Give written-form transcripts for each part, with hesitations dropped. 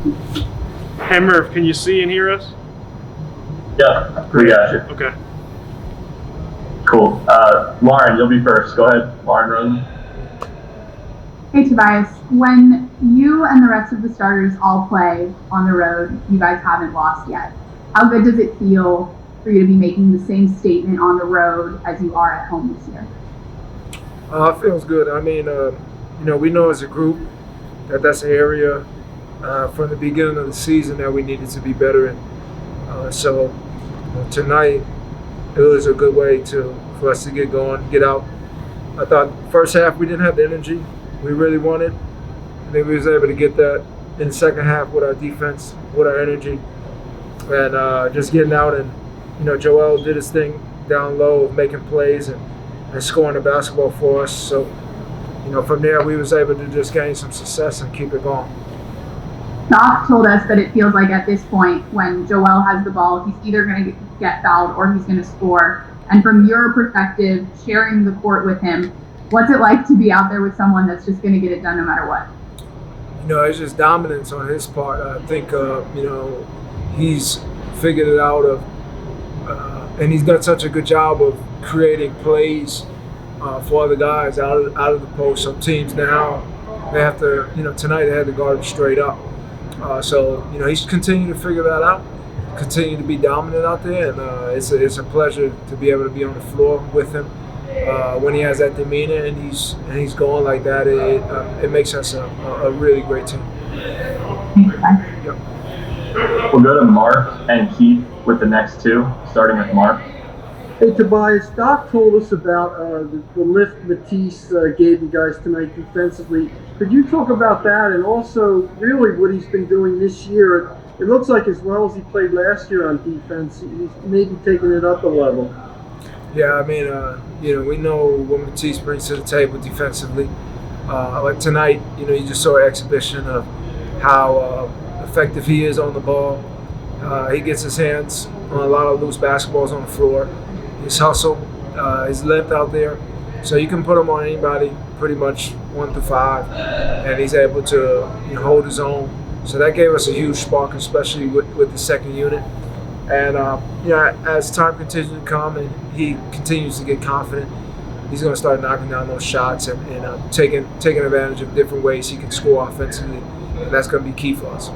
Hey Murph, can you see and hear us? Yeah, we got you. Okay. Cool. Lauren, you'll be first. Go ahead, Lauren Rosen. Hey Tobias, when you and the rest of the starters all play on the road, you guys haven't lost yet. How good does it feel for you to be making the same statement on the road as you are at home this year? It feels good. I mean, we know as a group that's an area from the beginning of the season that we needed to be better in. So tonight, it was a good way for us to get going, get out. I thought first half we didn't have the energy we really wanted. I think we was able to get that in the second half with our defense, with our energy, and just getting out. And Joel did his thing down low, making plays and scoring the basketball for us. So from there we was able to just gain some success and keep it going. Doc told us that it feels like at this point when Joel has the ball, he's either going to get fouled or he's going to score. And from your perspective, sharing the court with him, what's it like to be out there with someone that's just going to get it done no matter what? It's just dominance on his part. I think, he's figured it out and he's done such a good job of creating plays for other guys out of the post. Some teams now, they have to, tonight they had to guard him straight up. So he's continuing to figure that out, continue to be dominant out there, and it's a pleasure to be able to be on the floor with him. When he has that demeanor and he's going like that, it makes us a really great team. Yep. We'll go to Mark and Keith with the next two, starting with Mark. Hey Tobias, Doc told us about the lift Matisse gave you guys tonight defensively. Could you talk about that and also really what he's been doing this year? It looks like as well as he played last year on defense, he's maybe taking it up a level. Yeah, I mean, we know what Matisse brings to the table defensively. Like tonight, you just saw an exhibition of how effective he is on the ball. He gets his hands on a lot of loose basketballs on the floor. His hustle, his length out there. So you can put him on anybody, pretty much 1 through 5, and he's able to hold his own. So that gave us a huge spark, especially with the second unit. And as time continues to come and he continues to get confident, he's going to start knocking down those shots and taking advantage of different ways he can score offensively, and that's going to be key for us.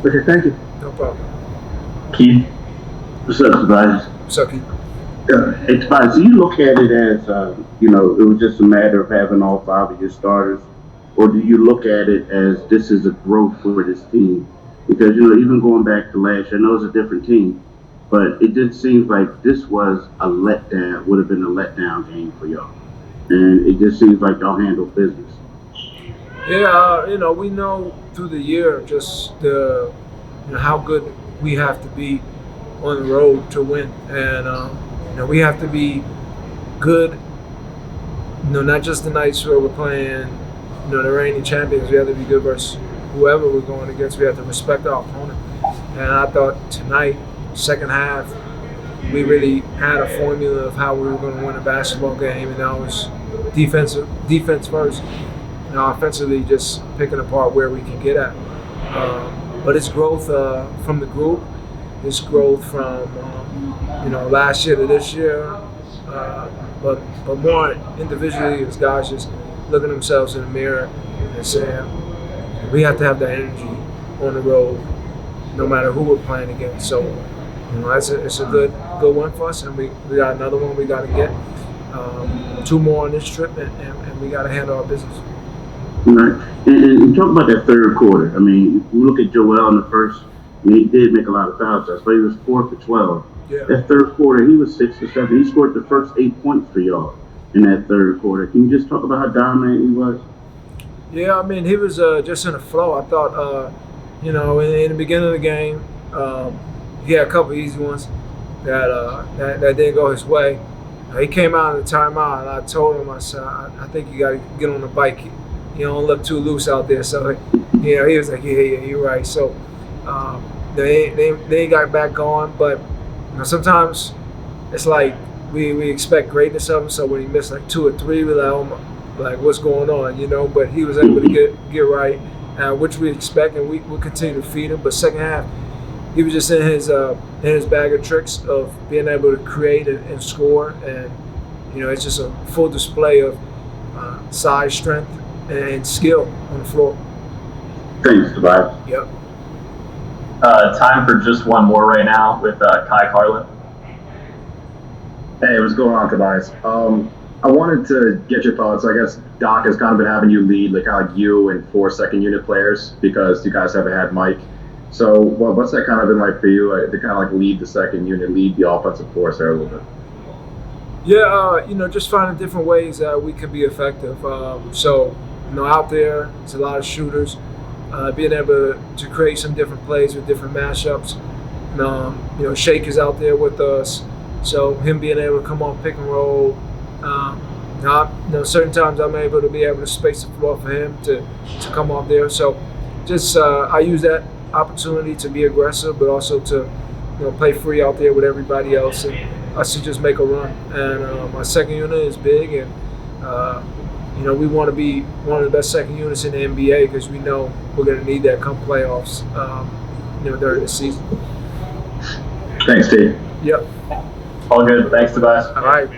Okay, thank you. No problem. Keith. What's up, Tobias? What's up, Keith? Hey, Tobias, so you look at it as, it was just a matter of having all 5 of your starters, or do you look at it as this is a growth for this team? Because, even going back to last year, I know it's a different team, but it just seems like this was would have been a letdown game for y'all. And it just seems like y'all handle business. Yeah, we know through the year just how good we have to be on the road to win. And, we have to be good, not just the nights where we're playing, the reigning champions. We have to be good versus whoever we're going against. We have to respect our opponent. And I thought tonight, second half, we really had a formula of how we were going to win a basketball game, and that was defense first. Offensively, just picking apart where we can get at. But it's growth from the group. It's growth from last year to this year. But more individually, as guys just looking themselves in the mirror and saying, we have to have that energy on the road, no matter who we're playing against. So, it's a good one for us, and we got another one we got to get. 2 more on this trip, and we got to handle our business. Right. And talk about that third quarter. I mean, you look at Joel in the first, he did make a lot of foul shots, but he was 4 for 12. Yeah. That third quarter, he was 6 for 7. He scored the first 8 points for y'all in that third quarter. Can you just talk about how dominant he was? Yeah, I mean, he was just in a flow. I thought, in the beginning of the game, he had a couple easy ones that didn't go his way. He came out in the timeout, and I told him, I said, I think you got to get on the bike. You don't look too loose out there. So, he was like, yeah, you're right. So, they got back going. But, sometimes it's like we expect greatness of him. So when he missed like 2 or 3, we're like, oh my, like what's going on, But he was able to get right, which we expect, and we'll continue to feed him. But second half, he was just in his bag of tricks of being able to create and score, and it's just a full display of size, strength, and skill on the floor. Thanks, Tobias. Yep. Time for just one more right now with Kai Carlin. Hey, what's going on, Tobias? I wanted to get your thoughts. I guess Doc has kind of been having you lead, like you and 4 second unit players, because you guys haven't had Mike. So, what's that kind of been like for you to kind of like lead the second unit, lead the offensive force there a little bit? Yeah, just finding different ways that we can be effective. So, out there, there's a lot of shooters. Being able to create some different plays with different matchups. Shake is out there with us, so him being able to come off pick and roll. Certain times I'm able to space the floor for him to come off there. So, just I use that opportunity to be aggressive, but also to play free out there with everybody else, and us to just make a run. And my second unit is big, and we want to be one of the best second units in the NBA because we know we're going to need that come playoffs, during the season. Thanks, Steve. Yep. All good. Thanks, Tobias. All right.